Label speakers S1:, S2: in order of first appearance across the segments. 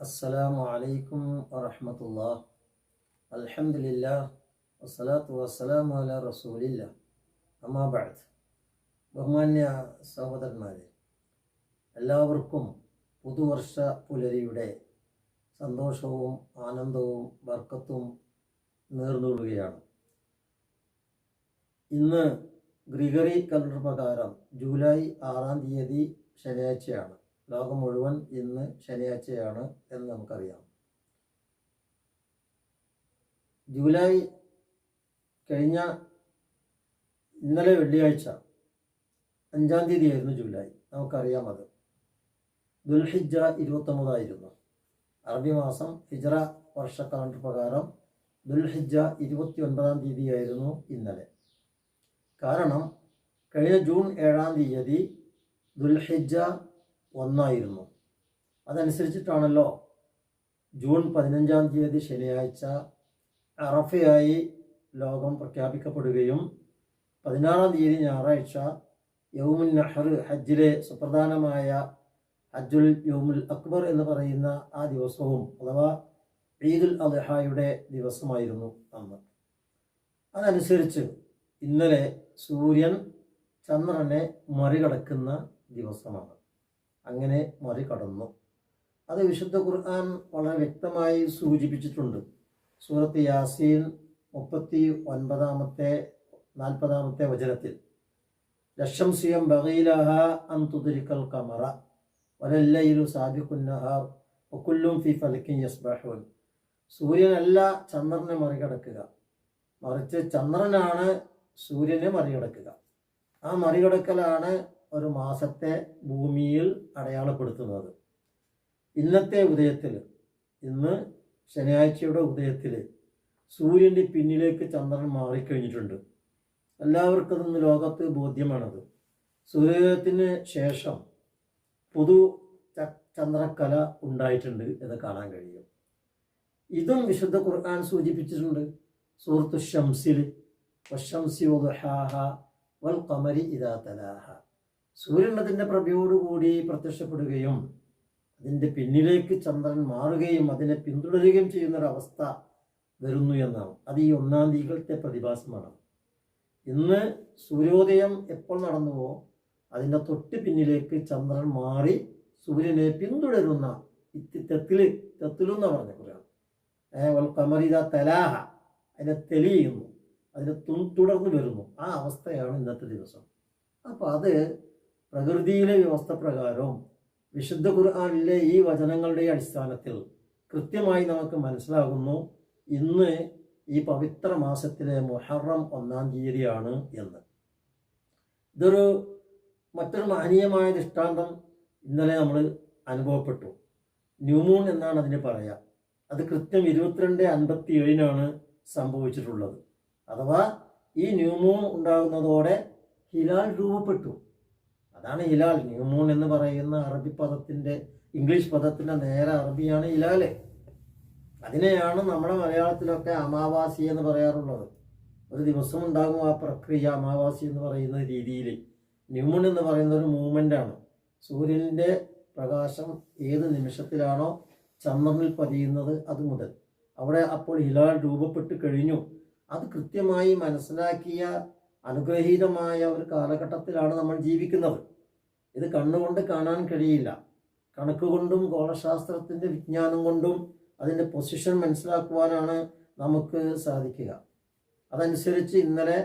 S1: അസ്സലാമു അലൈക്കും വറഹ്മത്തുള്ളാഹി. അൽഹംദുലില്ലാഹ് വസ്സലാത്തു വസ്സലാമു അലാ റസൂലില്ലാഹ്. അമ്മാ ബഅദ്. ബഹുമാന്യ സഹോദരന്മാരെ, എല്ലാവർക്കും പുതുവർഷ പുലരിയുടെ സന്തോഷവും ആനന്ദവും ബർക്കത്തും നേർന്നുകൊള്ളുകയാണ്. ഇന്ന് ഗ്രിഗറി കലണ്ടർ പ്രകാരം ജൂലൈ 6-ാം തീയതി ശനിയാഴ്ചയാണ്. ലോകം മുഴുവൻ ഇന്ന് ശനിയാഴ്ചയാണ് എന്ന് നമുക്കറിയാം. ജൂലൈ കഴിഞ്ഞ ഇന്നലെ വെള്ളിയാഴ്ച 5-ാം തീയതിയായിരുന്നു ജൂലൈ. നമുക്കറിയാം, അത് ദുൽഹിജ്ജ 29 അറബി മാസം. ഹിജ്റ വർഷ കലണ്ടർ പ്രകാരം ദുൽഹിജ്ജ 29-ാം തീയതിയായിരുന്നു ഇന്നലെ. കാരണം കഴിഞ്ഞ ജൂൺ 7-ാം തീയതി ദുൽഹിജ്ജ 1 അതനുസരിച്ചിട്ടാണല്ലോ ജൂൺ 15-ാം തീയതി ശനിയാഴ്ച അറഫയായി ലോകം പ്രഖ്യാപിക്കപ്പെടുകയും 16-ാം തീയതി ഞായറാഴ്ച യൗമുൻ നഹർ, ഹജ്ജിലെ സുപ്രധാനമായ ഹജ്ജുൽ യൗമുൽ അക്ബർ എന്ന് പറയുന്ന ആ ദിവസവും അഥവാ ഈദുൽ അദ്ഹയുടെ ദിവസമായിരുന്നു അന്ന്. അതനുസരിച്ച് ഇന്നലെ സൂര്യൻ ചന്ദ്രനെ മറികടക്കുന്ന ദിവസമാണ്. അങ്ങനെ മറികടന്നു. അത് വിശുദ്ധ ഖുർആൻ വളരെ വ്യക്തമായി സൂചിപ്പിച്ചിട്ടുണ്ട്. സൂറത്ത് യാസീൻ 39-ാമത്തെ 40-ാമത്തെ വചനത്തിൽ ലശംസിയം ബഗീലഹ അൻ തുദ്രിക്കൽ ഖമറ വലല്ലൈലു സാബിഖുൻ നഹാർ വകുല്ലും ഫീ ഫലകിൻ യസ്ബഹൂൻ. സൂര്യനല്ല ചന്ദ്രനെ മറികടക്കുക, മറിച്ച് ചന്ദ്രനാണ് സൂര്യനെ മറികടക്കുക. ആ മറികടക്കലാണ് ഒരു മാസത്തെ ഭൂമിയിൽ അടയാളപ്പെടുത്തുന്നത്. ഇന്നത്തെ ഉദയത്തിൽ, ഇന്ന് ശനിയാഴ്ചയുടെ ഉദയത്തിൽ സൂര്യൻ്റെ പിന്നിലേക്ക് ചന്ദ്രൻ മാറിക്കഴിഞ്ഞിട്ടുണ്ട്. എല്ലാവർക്കും ഇന്ന് ലോകത്ത് ബോധ്യമാണത്. സൂര്യോദയത്തിന് ശേഷം പുതു ചന്ദ്രക്കല ഉണ്ടായിട്ടുണ്ട് എന്ന് കാണാൻ കഴിയും. ഇതും വിശുദ്ധ ഖുർആൻ സൂചിപ്പിച്ചിട്ടുണ്ട്. സൂറത്തു ശംസിൽ വശംസി വദുഹാഹ വൽ ഖമരി ഇദാ തലാഹ. സൂര്യൻ അതിൻ്റെ പ്രഭയോടുകൂടി പ്രത്യക്ഷപ്പെടുകയും അതിൻ്റെ പിന്നിലേക്ക് ചന്ദ്രൻ മാറുകയും അതിനെ പിന്തുടരുകയും ചെയ്യുന്നൊരവസ്ഥ വരുന്നു എന്നാണ്. അത് ഈ 1-ാം തീയതിയിലത്തെ പ്രതിഭാസമാണ്. ഇന്ന് സൂര്യോദയം എപ്പോൾ നടന്നുവോ അതിൻ്റെ തൊട്ട് പിന്നിലേക്ക് ചന്ദ്രൻ മാറി സൂര്യനെ പിന്തുടരുന്ന തെത്തിലെന്ന് പറഞ്ഞ കുറയാണ്. വൽ ഖമരി ഇദാ തലാഹ, അതിനെ തെളിയുന്നു, അതിനെ തുടർന്ന് വരുന്നു. ആ അവസ്ഥയാണ് ഇന്നത്തെ ദിവസം. അപ്പോൾ അത് പ്രകൃതിയിലെ വ്യവസ്ഥ പ്രകാരവും വിശുദ്ധ ഖുർആനിലെ ഈ വചനങ്ങളുടെ അടിസ്ഥാനത്തിൽ കൃത്യമായി നമുക്ക് മനസ്സിലാകുന്നു ഇന്ന് ഈ പവിത്ര മാസത്തിലെ മുഹറം 1-ാം തീയതിയാണ് എന്ന്. ഇതൊരു മറ്റൊരു മഹനീയമായ ദൃഷ്ടാന്തം ഇന്നലെ നമ്മൾ അനുഭവപ്പെട്ടു. ന്യൂമൂൺ എന്നാണ് അതിന് പറയുക. അത് കൃത്യം 22:57 സംഭവിച്ചിട്ടുള്ളത്. അഥവാ ഈ ന്യൂമൂൺ ഉണ്ടാകുന്നതോടെ ഹിലാൽ രൂപപ്പെട്ടു. അതാണ് ഹിലാൽ. ന്യൂമൂൺ എന്ന് പറയുന്ന അറബി പദത്തിൻ്റെ, ഇംഗ്ലീഷ് പദത്തിൻ്റെ നേരെ അറബിയാണ് ഹിലാല്. അതിനെയാണ് നമ്മുടെ മലയാളത്തിലൊക്കെ അമാവാസി എന്ന് പറയാറുള്ളത്. ഒരു ദിവസം ഉണ്ടാകും ആ പ്രക്രിയ, അമാവാസി എന്ന് പറയുന്ന രീതിയിൽ. ന്യൂമൂൺ എന്ന് പറയുന്ന ഒരു മൂവ്മെൻ്റാണ്. സൂര്യൻ്റെ പ്രകാശം ഏത് നിമിഷത്തിലാണോ ചന്ദ്രനിൽ പതിയുന്നത് അത് മുതൽ അവിടെ അപ്പോൾ ഹിലാൽ രൂപപ്പെട്ട് കഴിഞ്ഞു. അത് കൃത്യമായി മനസ്സിലാക്കിയ അനുഗ്രഹീതമായ ഒരു കാലഘട്ടത്തിലാണ് നമ്മൾ ജീവിക്കുന്നത്. ഇത് കണ്ണുകൊണ്ട് കാണാൻ കഴിയില്ല. കണക്ക് കൊണ്ടും ഗോളശാസ്ത്രത്തിൻ്റെ വിജ്ഞാനം കൊണ്ടും അതിൻ്റെ പൊസിഷൻ മനസ്സിലാക്കുവാനാണ് നമുക്ക് സാധിക്കുക. അതനുസരിച്ച് ഇന്നലെ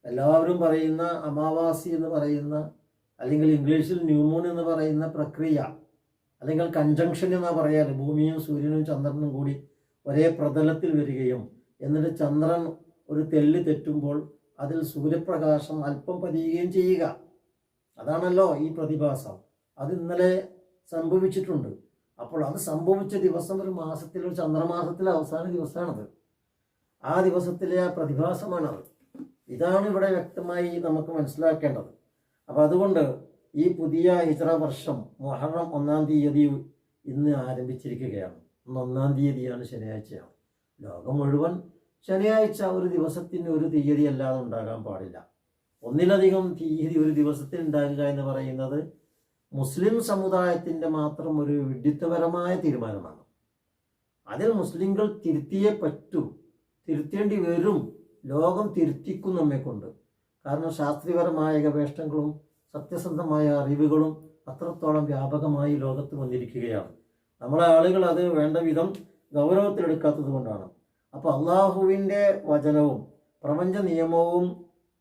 S1: എല്ലാവരും പറയുന്ന അമാവാസി എന്ന് പറയുന്ന, അല്ലെങ്കിൽ ഇംഗ്ലീഷിൽ ന്യൂമൂൺ എന്ന് പറയുന്ന പ്രക്രിയ, അല്ലെങ്കിൽ കൺജങ്ഷൻ എന്നാണ് പറയാറ്. ഭൂമിയും സൂര്യനും ചന്ദ്രനും കൂടി ഒരേ പ്രതലത്തിൽ വരികയും എന്നിട്ട് ചന്ദ്രൻ ഒരു തെല്ല് തെറ്റുമ്പോൾ അതിൽ സൂര്യപ്രകാശം അല്പം പതിയുകയും ചെയ്യുക. അതാണല്ലോ ഈ പ്രതിഭാസം. അത് ഇന്നലെ സംഭവിച്ചിട്ടുണ്ട്. അപ്പോൾ അത് സംഭവിച്ച ദിവസം ഒരു മാസത്തിൽ, ഒരു ചന്ദ്രമാസത്തിലെ അവസാന ദിവസമാണത്. ആ ദിവസത്തിലെ ആ പ്രതിഭാസമാണത്. ഇതാണ് ഇവിടെ വ്യക്തമായി നമുക്ക് മനസ്സിലാക്കേണ്ടത്. അപ്പം അതുകൊണ്ട് ഈ പുതിയ ഹിജ്റ വർഷം മുഹറം 1-ാം തീയതി ഇന്ന് ആരംഭിച്ചിരിക്കുകയാണ്. 1-ാം തീയതിയാണ്, ശനിയാഴ്ചയാണ്. ലോകം മുഴുവൻ ശനിയാഴ്ച ഒരു ദിവസത്തിന് ഒരു തീയതി അല്ലാതെ ഉണ്ടാകാൻ പാടില്ല. ഒന്നിലധികം തീയതി ഒരു ദിവസത്തിൽ ഉണ്ടാകുക എന്ന് പറയുന്നത് മുസ്ലിം സമുദായത്തിൻ്റെ മാത്രം ഒരു വിഡ്ഢിത്തപരമായ തീരുമാനമാണ്. അതിൽ മുസ്ലിങ്ങൾ തിരുത്തിയേ പറ്റൂ, തിരുത്തേണ്ടി വരും. ലോകം തിരുത്തിക്കും നമ്മെ കൊണ്ട്. കാരണം ശാസ്ത്രീയപരമായ ഗവേഷണങ്ങളും സത്യസന്ധമായ അറിവുകളും അത്രത്തോളം വ്യാപകമായി ലോകത്ത് വന്നിരിക്കുകയാണ്. നമ്മളെ ആളുകൾ അത് വേണ്ട വിധം ഗൗരവത്തിലെടുക്കാത്തത് കൊണ്ടാണ്. അപ്പോൾ അള്ളാഹുവിൻ്റെ വചനവും പ്രപഞ്ച നിയമവും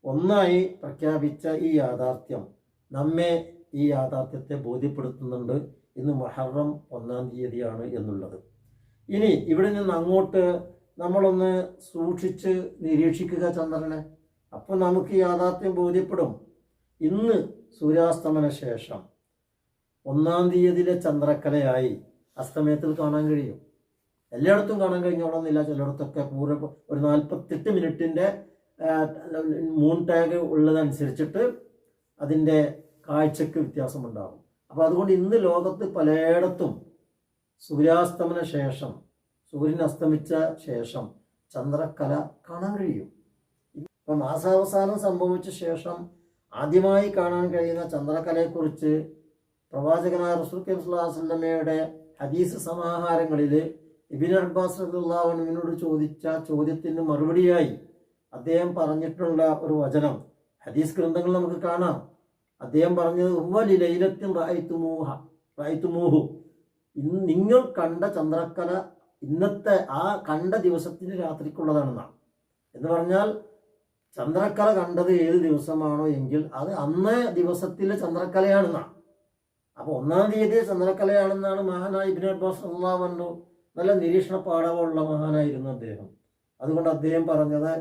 S1: ഒന്നായി പ്രഖ്യാപിച്ച ഈ യാഥാർത്ഥ്യം നമ്മെ ഈ യാഥാർത്ഥ്യത്തെ ബോധ്യപ്പെടുത്തുന്നുണ്ട്. ഇന്ന് മുഹറം 1-ാം തീയതിയാണ് എന്നുള്ളത്. ഇനി ഇവിടെ നിന്ന് അങ്ങോട്ട് നമ്മളൊന്ന് സൂക്ഷിച്ച് നിരീക്ഷിക്കുക ചന്ദ്രനെ. അപ്പോൾ നമുക്ക് ഈ യാഥാർത്ഥ്യം ബോധ്യപ്പെടും. ഇന്ന് സൂര്യാസ്തമന ശേഷം 1-ാം തീയതിയിലെ ചന്ദ്രക്കലയായി അസ്തമയത്തിൽ കാണാൻ കഴിയും. എല്ലായിടത്തും കാണാൻ കഴിഞ്ഞോളന്നില്ല. ചിലയിടത്തൊക്കെ പൂർവ്വ ഒരു 48 മിനിറ്റിൻ്റെ മൂൺ ടാഗ് ഉള്ളതനുസരിച്ചിട്ട് അതിൻ്റെ കാഴ്ചക്ക് വ്യത്യാസമുണ്ടാകും. അപ്പോൾ അതുകൊണ്ട് ഇന്ന് ലോകത്ത് പലയിടത്തും സൂര്യാസ്തമന ശേഷം, സൂര്യൻ അസ്തമിച്ച ശേഷം ചന്ദ്രക്കല കാണാൻ കഴിയും. ഇപ്പം മാസാവസാനം സംഭവിച്ച ശേഷം ആദ്യമായി കാണാൻ കഴിയുന്ന ചന്ദ്രക്കലയെക്കുറിച്ച് പ്രവാചകനായ റസൂൽ കരീം സ്വല്ലല്ലാഹു അലൈഹി വസല്ലമയുടെ ഹദീസ് സമാഹാരങ്ങളിൽ ഇബ്നു അബ്ബാസ് റളിയല്ലാഹു അൻഹുവിനോട് ചോദിച്ച ചോദ്യത്തിന് മറുപടിയായി അദ്ദേഹം പറഞ്ഞിട്ടുള്ള ഒരു വചനം ഹദീസ് ഗ്രന്ഥങ്ങൾ നമുക്ക് കാണാം. അദ്ദേഹം പറഞ്ഞത് ഉവ്വലി ലൈലത്തിൻ റഅയ്തുമൂഹു, ഇന്ന് നിങ്ങൾ കണ്ട ചന്ദ്രക്കല ഇന്നത്തെ ആ കണ്ട ദിവസത്തിന് രാത്രിക്കുള്ളതാണെന്നാണ്. എന്ന് പറഞ്ഞാൽ ചന്ദ്രക്കല കണ്ടത് ഏത് ദിവസമാണോ എങ്കിൽ അത് അന്നേ ദിവസത്തിലെ ചന്ദ്രക്കലയാണെന്നാണ്. അപ്പോൾ 1-ാം തീയതി ചന്ദ്രക്കലയാണെന്നാണ് മഹാനായ ഇബ്നു അബ്ബാസ് റളിയല്ലാഹു അൻഹു. നല്ല നിരീക്ഷണ പാഠമുള്ള മഹാനായിരുന്നു അദ്ദേഹം. അതുകൊണ്ട് അദ്ദേഹം പറഞ്ഞത്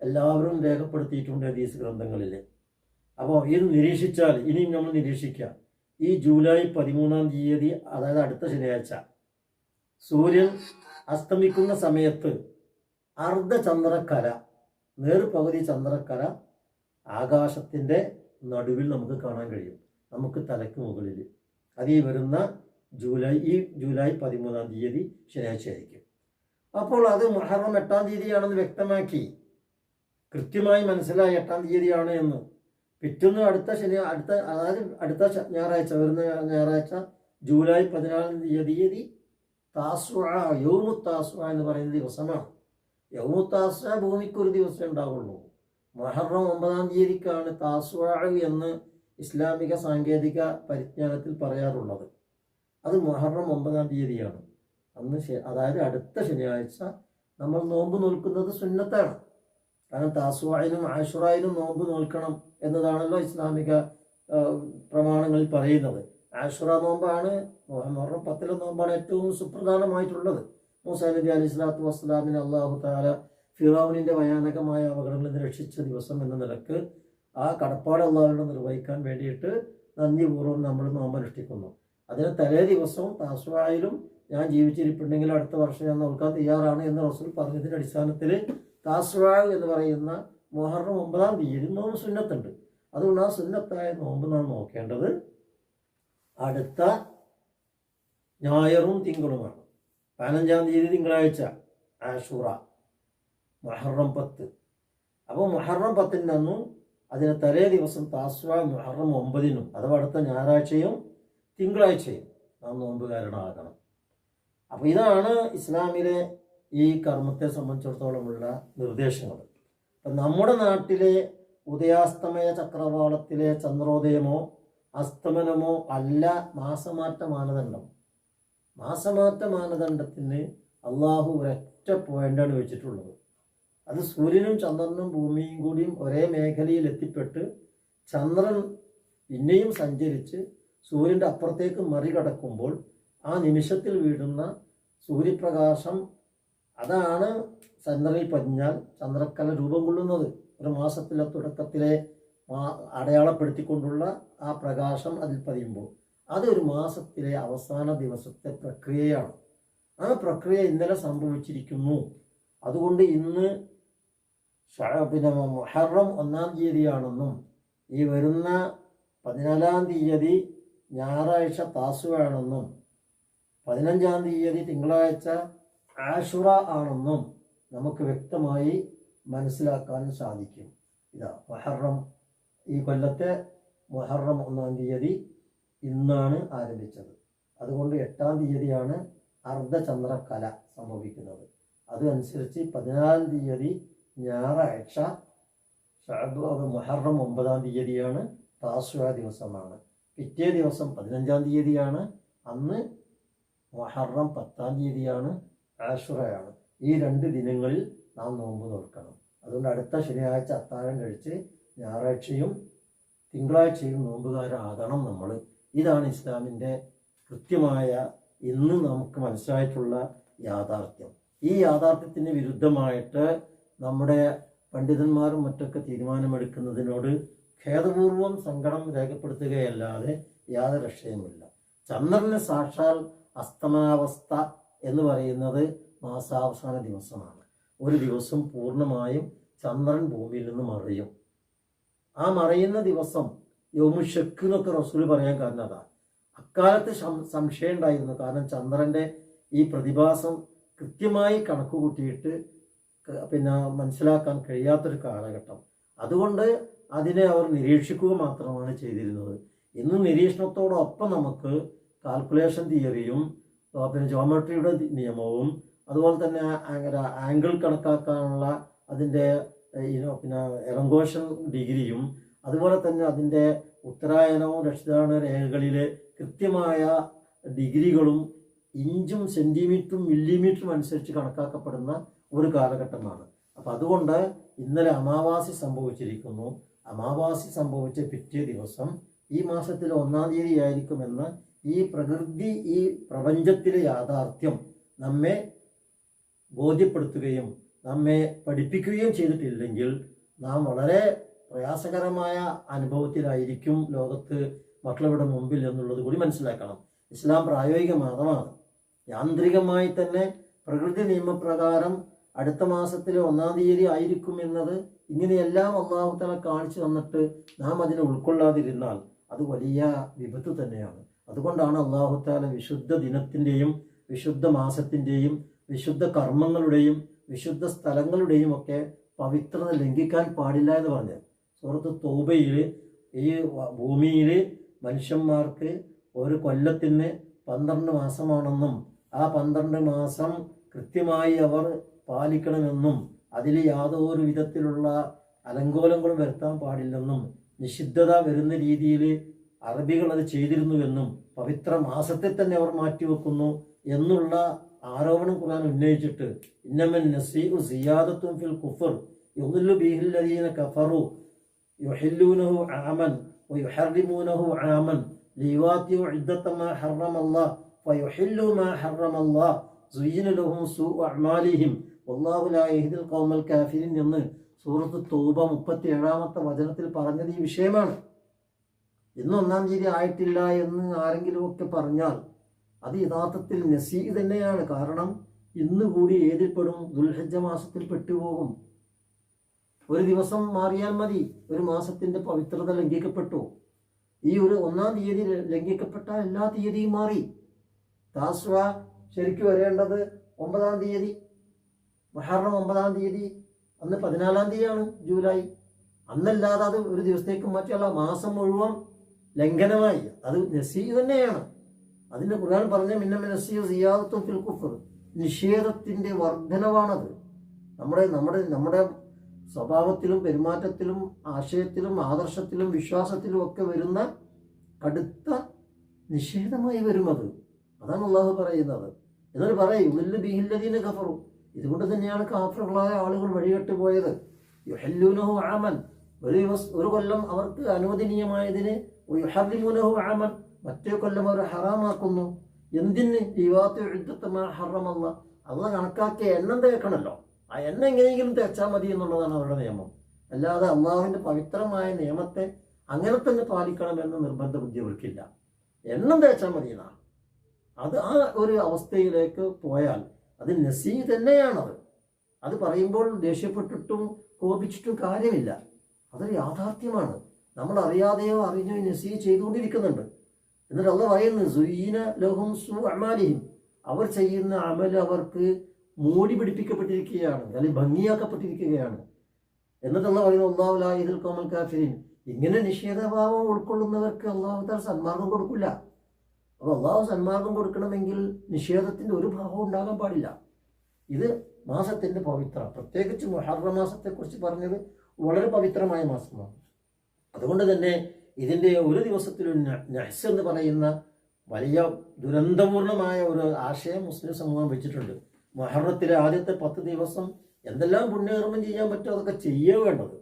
S1: എല്ലാവരും രേഖപ്പെടുത്തിയിട്ടുണ്ട് ഹദീസ് ഗ്രന്ഥങ്ങളിൽ. അപ്പോൾ ഇത് നിരീക്ഷിച്ചാൽ ഇനിയും നമ്മൾ നിരീക്ഷിക്കാം. ഈ ജൂലൈ 13-ാം തീയതി, അതായത് അടുത്ത ശനിയാഴ്ച, സൂര്യൻ അസ്തമിക്കുന്ന സമയത്ത് അർദ്ധചന്ദ്രക്കല, നേർപകുതി ചന്ദ്രക്കല ആകാശത്തിൻ്റെ നടുവിൽ നമുക്ക് കാണാൻ കഴിയും. നമുക്ക് തലയ്ക്ക് മുകളിൽ. അത് ഈ വരുന്ന ജൂലൈ 13-ാം തീയതി ശനിയാഴ്ച ആയിരിക്കും. അപ്പോൾ അത് മുഹറം 8-ാം തീയതിയാണെന്ന് വ്യക്തമാക്കി, കൃത്യമായി മനസ്സിലായി 8-ാം തീയതിയാണ് എന്ന്. പിറ്റേന്ന് അടുത്ത ഞായറാഴ്ച, വരുന്ന ഞായറാഴ്ച ജൂലൈ 14-ാം തീയതി താസ്വഅ, യൗമു താസ്വഅ എന്ന് പറയുന്ന ദിവസമാണ്. യൗമു താസ്വഅ ഭൂമിക്കൊരു ദിവസം ഉണ്ടാവുള്ളൂ. മുഹറം 9-ാം തീയതിക്കാണ് താസ്വഅ എന്ന് ഇസ്ലാമിക സാങ്കേതിക പരിജ്ഞാനത്തിൽ പറയാറുള്ളത്. അത് മുഹറം 9-ാം തീയതിയാണ്. അന്ന് അതായത് അടുത്ത ശനിയാഴ്ച നമ്മൾ നോമ്പ് നോൽക്കുന്നത് സുന്നത്താണ്. കാരണം താസ്വഅയിനും ആശുറായിനും നോമ്പ് നോൽക്കണം എന്നതാണല്ലോ ഇസ്ലാമിക പ്രമാണങ്ങളിൽ പറയുന്നത്. ആശുറ നോമ്പാണ്, മുഹറം 10-ലെ നോമ്പാണ് ഏറ്റവും സുപ്രധാനമായിട്ടുള്ളത്. മൂസാ നബി അലൈഹി സ്വലാത്തു വസ്സലാമിനെ അല്ലാഹു തആല ഫിറഔനിൻ്റെ ഭയാനകമായ അപകടങ്ങളിൽ നിന്ന് രക്ഷിച്ച ദിവസം എന്ന നിലക്ക് ആ കടപ്പാട് അല്ലാഹുവിനോട് നിർവഹിക്കാൻ വേണ്ടിയിട്ട് നന്ദിപൂർവ്വം നമ്മൾ നോമ്പനുഷ്ഠിക്കുന്നു. അതിന് തലേ ദിവസവും താസ്വഅയിലും ഞാൻ ജീവിച്ചിരിപ്പുണ്ടെങ്കിൽ അടുത്ത വർഷം ഞാൻ നോക്കാൻ തയ്യാറാണ് എന്ന് റസൂൽ പറഞ്ഞതിൻ്റെ അടിസ്ഥാനത്തിൽ താസ്വഅ എന്ന് പറയുന്ന മുഹറം 9-ാം തീയതി നോമ്പ് സുന്നത്തുണ്ട്. അതുകൊണ്ട് ആ സുന്നത്തായ നോമ്പ് നാം നോക്കേണ്ടത് അടുത്ത ഞായറും തിങ്കളുമാണ്. 15-ാം തീയതി തിങ്കളാഴ്ച ആശൂറ, മുഹറം 10. അപ്പോൾ മുഹറം 10-ൻ്റെ അന്നും അതിന് തലേ ദിവസം താസ്വഅ മുഹറം 9-നും, അഥവാ അടുത്ത ഞായറാഴ്ചയും തിങ്കളാഴ്ചയും നാം നോമ്പുകാരനാകണം. അപ്പോൾ ഇതാണ് ഇസ്ലാമിലെ ഈ കർമ്മത്തെ സംബന്ധിച്ചിടത്തോളമുള്ള നിർദ്ദേശങ്ങൾ. അപ്പം നമ്മുടെ നാട്ടിലെ ഉദയാസ്തമയ ചക്രവാളത്തിലെ ചന്ദ്രോദയമോ അസ്തമനമോ അല്ല മാസമാറ്റ മാനദണ്ഡം. മാസമാറ്റ മാനദണ്ഡത്തിന് അള്ളാഹു ഒരൊറ്റ പോയിന്റാണ് വെച്ചിട്ടുള്ളത്. അത് സൂര്യനും ചന്ദ്രനും ഭൂമിയും കൂടിയും ഒരേ മേഖലയിൽ എത്തിപ്പെട്ട് ചന്ദ്രൻ പിന്നെയും സഞ്ചരിച്ച് സൂര്യൻ്റെ അപ്പുറത്തേക്ക് മറികടക്കുമ്പോൾ ആ നിമിഷത്തിൽ വീഴുന്ന സൂര്യപ്രകാശം, അതാണ് ചന്ദ്രനിൽ പതിഞ്ഞാൽ ചന്ദ്രക്കല രൂപം കൊള്ളുന്നത്. ഒരു മാസത്തിലെ തുടക്കത്തിലെ അടയാളപ്പെടുത്തിക്കൊണ്ടുള്ള ആ പ്രകാശം അതിൽ പതിയുമ്പോൾ അതൊരു മാസത്തിലെ അവസാന ദിവസത്തെ പ്രക്രിയയാണ്. ആ പ്രക്രിയ ഇന്നലെ സംഭവിച്ചിരിക്കുന്നു. അതുകൊണ്ട് ഇന്ന് മുഹറം 1-ാം തീയതിയാണെന്നും ഈ വരുന്ന 14-ാം തീയതി ഞായറാഴ്ച താസ്വഅയാണെന്നും 15-ാം തീയതി തിങ്കളാഴ്ച ആശുറ ആണെന്നും നമുക്ക് വ്യക്തമായി മനസ്സിലാക്കാൻ സാധിക്കും. ഇതാ മുഹറം, ഈ കൊല്ലത്തെ മുഹറം 1-ാം തീയതി ഇന്നാണ് ആരംഭിച്ചത്. അതുകൊണ്ട് 8-ാം തീയതിയാണ് അർദ്ധചന്ദ്രക്കല സംഭവിക്കുന്നത്. അതനുസരിച്ച് 14-ാം തീയതി ഞായറാഴ്ച മുഹറം 9-ാം തീയതിയാണ് താസുഅ ദിവസമാണ്. പിറ്റേ ദിവസം 15-ാം തീയതിയാണ്, അന്ന് മുഹറം 10-ാം തീയതിയാണ്, ആശുറയാണ്. ഈ 2 ദിനങ്ങളിൽ നാം നോമ്പ് നോക്കണം. അതുകൊണ്ട് അടുത്ത ശനിയാഴ്ച അത്താഴം കഴിച്ച് ഞായറാഴ്ചയും തിങ്കളാഴ്ചയും നോമ്പുകാരാകണം നമ്മൾ. ഇതാണ് ഇസ്ലാമിൻ്റെ കൃത്യമായ ഇന്ന് നമുക്ക് മനസ്സിലായിട്ടുള്ള യാഥാർത്ഥ്യം. ഈ യാഥാർത്ഥ്യത്തിന് വിരുദ്ധമായിട്ട് നമ്മുടെ പണ്ഡിതന്മാരും മറ്റൊക്കെ തീരുമാനമെടുക്കുന്നതിനോട് ഖേദപൂർവം സങ്കടം രേഖപ്പെടുത്തുകയല്ലാതെ യാതൊരു രക്ഷയുമില്ല. ചന്ദ്രന് സാക്ഷാൽ അസ്തമനാവസ്ഥ എന്ന് പറയുന്നത് മാസാവസാന ദിവസമാണ്. ഒരു ദിവസം പൂർണ്ണമായും ചന്ദ്രൻ ഭൂമിയിൽ നിന്ന് മറയും. ആ മറയുന്ന ദിവസം യൗമുശക്ക് എന്നൊക്കെ റസൂൽ പറയാൻ കാരണം അതാ. അക്കാലത്ത് സംശയം ഉണ്ടായിരുന്നു. കാരണം ചന്ദ്രൻ്റെ ഈ പ്രതിഭാസം കൃത്യമായി കണക്ക് കൂട്ടിയിട്ട് മനസ്സിലാക്കാൻ കഴിയാത്തൊരു കാലഘട്ടം. അതുകൊണ്ട് അതിനെ അവർ നിരീക്ഷിക്കുക മാത്രമാണ് ചെയ്തിരുന്നത്. ഇന്ന് നിരീക്ഷണത്തോടൊപ്പം നമുക്ക് കാൽക്കുലേഷൻ തിയറിയും ജോമെട്രിയുടെ നിയമവും അതുപോലെ തന്നെ ആംഗിൾ കണക്കാക്കാനുള്ള അതിൻ്റെ എലങ്കോഷൻ ഡിഗ്രിയും അതുപോലെ തന്നെ അതിൻ്റെ ഉത്തരായനവും ദക്ഷിണായന രേഖകളിലെ കൃത്യമായ ഡിഗ്രികളും ഇഞ്ചും സെൻറ്റിമീറ്ററും മില്ലിമീറ്ററും അനുസരിച്ച് കണക്കാക്കപ്പെടുന്ന ഒരു കാലഘട്ടമാണ്. അപ്പം അതുകൊണ്ട് ഇന്നലെ അമാവാസി സംഭവിച്ചിരിക്കുന്നു. അമാവാസി സംഭവിച്ച പിറ്റേ ദിവസം ഈ മാസത്തിൽ 1-ാം തീയതി ആയിരിക്കുമെന്ന് ഈ പ്രകൃതി, ഈ പ്രപഞ്ചത്തിലെ യാഥാർത്ഥ്യം നമ്മെ ബോധ്യപ്പെടുത്തുകയും നമ്മെ പഠിപ്പിക്കുകയും ചെയ്തിട്ടില്ലെങ്കിൽ നാം വളരെ പ്രയാസകരമായ അനുഭവത്തിലായിരിക്കും ലോകത്ത് മക്കളുടെ മുമ്പിൽ എന്നുള്ളത് കൂടി മനസ്സിലാക്കണം. ഇസ്ലാം പ്രായോഗിക മതമാണ്. യാന്ത്രികമായി തന്നെ പ്രകൃതി നിയമപ്രകാരം അടുത്ത മാസത്തിലെ 1-ാം തീയതി ആയിരിക്കും എന്നത് ഇങ്ങനെയെല്ലാം അല്ലാഹു തആല കാണിച്ചു തന്നിട്ട് നാം അതിനെ ഉൾക്കൊള്ളാതിരുന്നാൽ അത് വലിയ വിപത്ത് തന്നെയാണ്. അതുകൊണ്ടാണ് അല്ലാഹു തആല വിശുദ്ധ ദിനത്തിൻ്റെയും വിശുദ്ധ മാസത്തിൻ്റെയും വിശുദ്ധ കർമ്മങ്ങളുടെയും വിശുദ്ധ സ്ഥലങ്ങളുടെയും ഒക്കെ പവിത്രത ലംഘിക്കാൻ പാടില്ല എന്ന് പറഞ്ഞത്. സൂറത്ത് തൗബയിൽ ഈ ഭൂമിയിൽ മനുഷ്യന്മാർക്ക് ഒരു കൊല്ലത്തിന് 12 മാസമാണെന്നും ആ 12 മാസം കൃത്യമായി അവർ പാലിക്കണമെന്നും അതിൽ യാതൊരു വിധത്തിലുള്ള അലങ്കോലങ്ങളും വരുത്താൻ പാടില്ലെന്നും നിഷിദ്ധത വരുന്ന രീതിയിൽ അറബികൾ അത് ചെയ്തിരുന്നുവെന്നും പവിത്ര മാസത്തെ തന്നെ അവർ മാറ്റിവെക്കുന്നു എന്നുള്ള ആരോപണം ഖുർആൻ ഉന്നയിച്ചിട്ട് ഇന്നമൻ നസീഉ സിയാദത്തുൻ ഫിൽ കുഫർ യുദില്ലു ബിഹിൽ ലദീന കഫറു യുഹില്ലൂനഹു ആമൻ വയുഹർരിമൂനഹു ആമൻ ലിയുവാതിഉ ഇദ്ദത മാ ഹറമല്ലാഹ് ഫയുഹില്ലു മാ ഹറമല്ലാഹ് സുയ്യിന ലഹും സൂഉ അഅമാലിഹിം വല്ലാഹു ലാ യഹ്ദിൽ ഖൗമൽ കാഫിരീൻ എന്ന് സൂറത്ത് തൗബ 37-ാമത്തെ വചനത്തിൽ പറഞ്ഞത് ഈ വിഷയമാണ്. ഇന്ന് 1-ാം തീയതി ആയിട്ടില്ല എന്ന് ആരെങ്കിലുമൊക്കെ പറഞ്ഞാൽ അത് യഥാർത്ഥത്തിൽ നസീ തന്നെയാണ്. കാരണം ഇന്ന് കൂടി ഏതിൽപ്പെടും? ദുൽഹജ്ജ മാസത്തിൽ പെട്ടുപോകും. ഒരു ദിവസം മാറിയാൽ മതി, ഒരു മാസത്തിൻ്റെ പവിത്രത ലംഘിക്കപ്പെട്ടു. ഈ ഒരു 1-ാം തീയതി ലംഘിക്കപ്പെട്ട എല്ലാ തീയതിയും മാറി. താസ്വ ശരിക്കും വരേണ്ടത് 9-ാം തീയതി, മുഹറം 9-ാം തീയതി, അന്ന് 14-ാം തീയതിയാണ് ജൂലൈ. അന്നല്ലാതെ അത് ഒരു ദിവസത്തേക്ക് മാറ്റിയല്ല, മാസം മുഴുവൻ ലംഘനമായി. അത് നസീ തന്നെയാണ്. അതിൻ്റെ ഖുർആൻ പറഞ്ഞ മിന്നമ നസീഉ സിയാദത്തുൻ ഫിൽ കുഫർ, നിഷേധത്തിൻ്റെ വർധനവാണത്. നമ്മുടെ സ്വഭാവത്തിലും പെരുമാറ്റത്തിലും ആശയത്തിലും ആദർശത്തിലും വിശ്വാസത്തിലും ഒക്കെ വരുന്ന കടുത്ത നിഷേധമായി വരുന്നത്. അതാണ് അള്ളാഹു പറയുന്നത്. എന്നിട്ട് പറയും യുദില്ലു ബിഹിൽ ലദീന കഫറു, ഇതുകൊണ്ട് തന്നെയാണ് കാഫിറുകളായ ആളുകൾ വഴികെട്ട് പോയത്. യുഹല്ലൂനഹു ആമൻ, ഒരു കൊല്ലം അവർക്ക് അനുവദനീയമായതിന് യുഹർരിമൂനഹു ആമൻ, മറ്റേ കൊല്ലം അവർ ഹറാമാക്കുന്നു. എന്തിന്? ലിയുവാതിഉ ഇദ്ദത മാ ഹറമല്ലാഹ്, അള്ളാഹ് കണക്കാക്കിയ എണ്ണം തേക്കണമല്ലോ. ആ എണ്ണ എങ്ങനെയെങ്കിലും തേച്ചാൽ മതി എന്നുള്ളതാണ് അവരുടെ നിയമം. അല്ലാതെ അള്ളാഹുവിൻ്റെ പവിത്രമായ നിയമത്തെ അങ്ങനെ തന്നെ പാലിക്കണമെന്ന് നിർബന്ധ ബുദ്ധി അവർക്കില്ല. എണ്ണം തേച്ചാൽ മതി എന്നാണ്. അത് ആ ഒരു അവസ്ഥയിലേക്ക് പോയാൽ അത് നസീ തന്നെയാണത്. അത് പറയുമ്പോൾ ദേഷ്യപ്പെട്ടിട്ടും കോപിച്ചിട്ടും കാര്യമില്ല. അതൊരു യാഥാർത്ഥ്യമാണ്. നമ്മൾ അറിയാതെയോ അറിഞ്ഞോ നസീ ചെയ്തുകൊണ്ടിരിക്കുന്നുണ്ട്. എന്നിട്ട് അള്ളാഹ് പറയുന്നു സുയ്യിന ലഹും സൂഉ അഅമാലിഹിം, അവർ ചെയ്യുന്ന അമൽ അവർക്ക് മൂടി പിടിപ്പിക്കപ്പെട്ടിരിക്കുകയാണ്, അല്ലെങ്കിൽ ഭംഗിയാക്കപ്പെട്ടിരിക്കുകയാണ്. എന്നിട്ട് അള്ളാഹ് പറയുന്നു അല്ലാഹു ലാ യഹ്ദിൽ ഖൗമൽ കാഫിരീൻ, ഇങ്ങനെ നിഷേധഭാവം ഉൾക്കൊള്ളുന്നവർക്ക് അള്ളാഹു താല സന്മാർഗം കൊടുക്കില്ല. അപ്പോൾ അള്ളാഹു സന്മാർഗം കൊടുക്കണമെങ്കിൽ നിഷേധത്തിൻ്റെ ഒരു ഭാവം ഉണ്ടാകാൻ പാടില്ല. ഇത് മാസത്തിൻ്റെ പവിത്ര, പ്രത്യേകിച്ച് മുഹറം മാസത്തെക്കുറിച്ച് പറഞ്ഞത് വളരെ പവിത്രമായ മാസമാണ്. അതുകൊണ്ട് തന്നെ ഇതിൻ്റെ ഒരു ദിവസത്തിലും നഹ്സ് എന്ന് പറയുന്ന വലിയ ദുരന്തപൂർണമായ ഒരു ആശയം മുസ്ലിം സമൂഹം വെച്ചിട്ടുണ്ട്. മുഹറത്തിലെ ആദ്യത്തെ 10 ദിവസം എന്തെല്ലാം പുണ്യകർമ്മം ചെയ്യാൻ പറ്റുമോ അതൊക്കെ ചെയ്യുക വേണ്ടത്.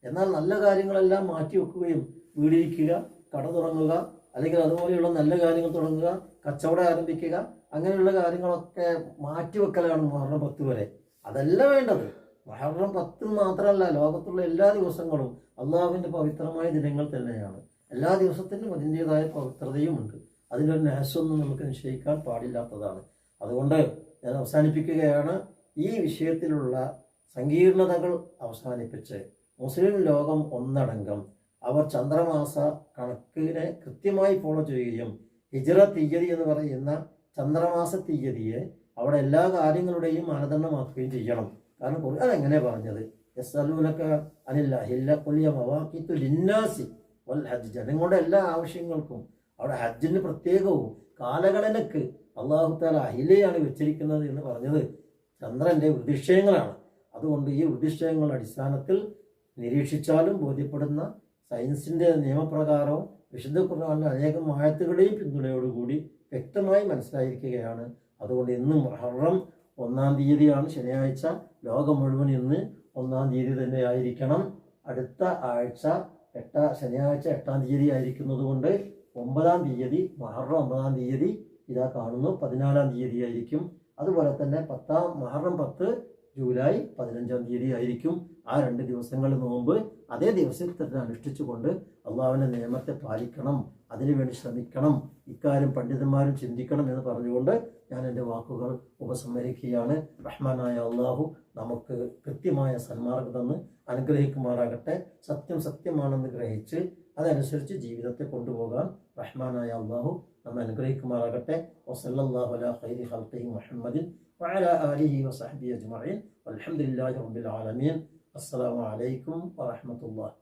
S1: എന്നാൽ നല്ല കാര്യങ്ങളെല്ലാം മാറ്റി വെക്കുകയും വീടിരിക്കുക, കട തുടങ്ങുക, അല്ലെങ്കിൽ അതുപോലെയുള്ള നല്ല കാര്യങ്ങൾ തുടങ്ങുക, കച്ചവടം ആരംഭിക്കുക, അങ്ങനെയുള്ള കാര്യങ്ങളൊക്കെ മാറ്റിവെക്കലാണ് മുഹറം 10 വരെ. അതല്ല വേണ്ടത്. മുഹറം 10 മാത്രമല്ല, ലോകത്തുള്ള എല്ലാ ദിവസങ്ങളും അള്ളാഹുവിൻ്റെ പവിത്രമായ ദിനങ്ങൾ തന്നെയാണ്. എല്ലാ ദിവസത്തിനും അതിൻ്റെതായ പവിത്രതയുമുണ്ട്. അതിനൊരു നഹ്സൊന്നും നമുക്ക് നിശ്ചയിക്കാൻ പാടില്ലാത്തതാണ്. അതുകൊണ്ട് ഞാൻ അവസാനിപ്പിക്കുകയാണ്. ഈ വിഷയത്തിലുള്ള സങ്കീർണതകൾ അവസാനിപ്പിച്ച് മുസ്ലിം ലോകം ഒന്നടങ്കം അവർ ചന്ദ്രമാസ കണക്കിനെ കൃത്യമായി ഫോളോ ചെയ്യുകയും ഹിജ്റ തീയതി എന്ന് പറയുന്ന ചന്ദ്രമാസ തീയതിയെ അവിടെ എല്ലാ കാര്യങ്ങളുടെയും മാനദണ്ഡമാക്കുകയും ചെയ്യണം. കാരണം ഖുർആൻ എങ്ങനെ പറഞ്ഞത്, യസ്അലൂനക അനിൽ അഹില്ല ഖുൽ ഹിയ മവാഖീതു ലിന്നാസി വൽ ഹജ്ജ്, ജനങ്ങളുടെ എല്ലാ ആവശ്യങ്ങൾക്കും അവിടെ ഹജ്ജിന് പ്രത്യേകവും കാലഗണനക്ക് അല്ലാഹു തആല അഹിലയാണ് വെച്ചിരിക്കുന്നത് എന്ന് പറഞ്ഞത് ചന്ദ്രൻ്റെ ഉദ്ദിഷ്ടങ്ങളാണ്. അതുകൊണ്ട് ഈ ഉദ്ദിഷ്ടങ്ങളുടെ അടിസ്ഥാനത്തിൽ നിരീക്ഷിച്ചാലും ബോധ്യപ്പെടുന്ന സയൻസിൻ്റെ നിയമപ്രകാരവും വിശുദ്ധ ഖുർആനിലെ അനേകം ആയത്തുകളെയും പിന്തുണയോടുകൂടി വ്യക്തമായി മനസ്സിലായിരിക്കുകയാണ്. അതുകൊണ്ട് ഇന്ന് മുഹറം 1-ാം തീയതിയാണ്, ശനിയാഴ്ച. ലോകം മുഴുവൻ ഇന്ന് 1-ാം തീയതി തന്നെ ആയിരിക്കണം. അടുത്ത ആഴ്ച ശനിയാഴ്ച 8-ാം തീയതി ആയിരിക്കുന്നത് കൊണ്ട് 9-ാം തീയതി മുഹറം 9-ാം തീയതി ഇതാ കാണുന്നു 14-ാം തീയതി ആയിരിക്കും. അതുപോലെ തന്നെ മുഹറം 10 ജൂലൈ 15-ാം തീയതി ആയിരിക്കും. ആ 2 ദിവസങ്ങൾ നോമ്പ് അതേ ദിവസത്തിൽ തന്നെ അനുഷ്ഠിച്ചുകൊണ്ട് അള്ളാഹുവിൻ്റെ നിയമത്തെ പാലിക്കണം, അതിനുവേണ്ടി ശ്രമിക്കണം. ഇക്കാര്യം പണ്ഡിതന്മാരും ചിന്തിക്കണം എന്ന് പറഞ്ഞുകൊണ്ട് ഞാൻ എൻ്റെ വാക്കുകൾ ഉപസംഹരിക്കുകയാണ്. റഹ്മാനായ അള്ളാഹു നമുക്ക് കൃത്യമായ സന്മാർഗ്ഗം തന്ന് അനുഗ്രഹിക്കുമാറാകട്ടെ. സത്യം സത്യമാണെന്ന് ഗ്രഹിച്ച് അതനുസരിച്ച് ജീവിതത്തെ കൊണ്ടുപോകാൻ റഹ്മാനായ അള്ളാഹു നമ്മെ അനുഗ്രഹിക്കുമാറാകട്ടെ. വസല്ലല്ലാഹു അലാ ഖൈരി ഖൽഖിഹി മുഹമ്മദിൻ വഅലാ ആലിഹി വസഹ്ബിഹി അജ്മഈൻ വൽഹംദുലില്ലാഹി റബ്ബിൽ ആലമീൻ. അസ്സലാമു അലൈക്കും വറഹ്മത്തുള്ളാഹി.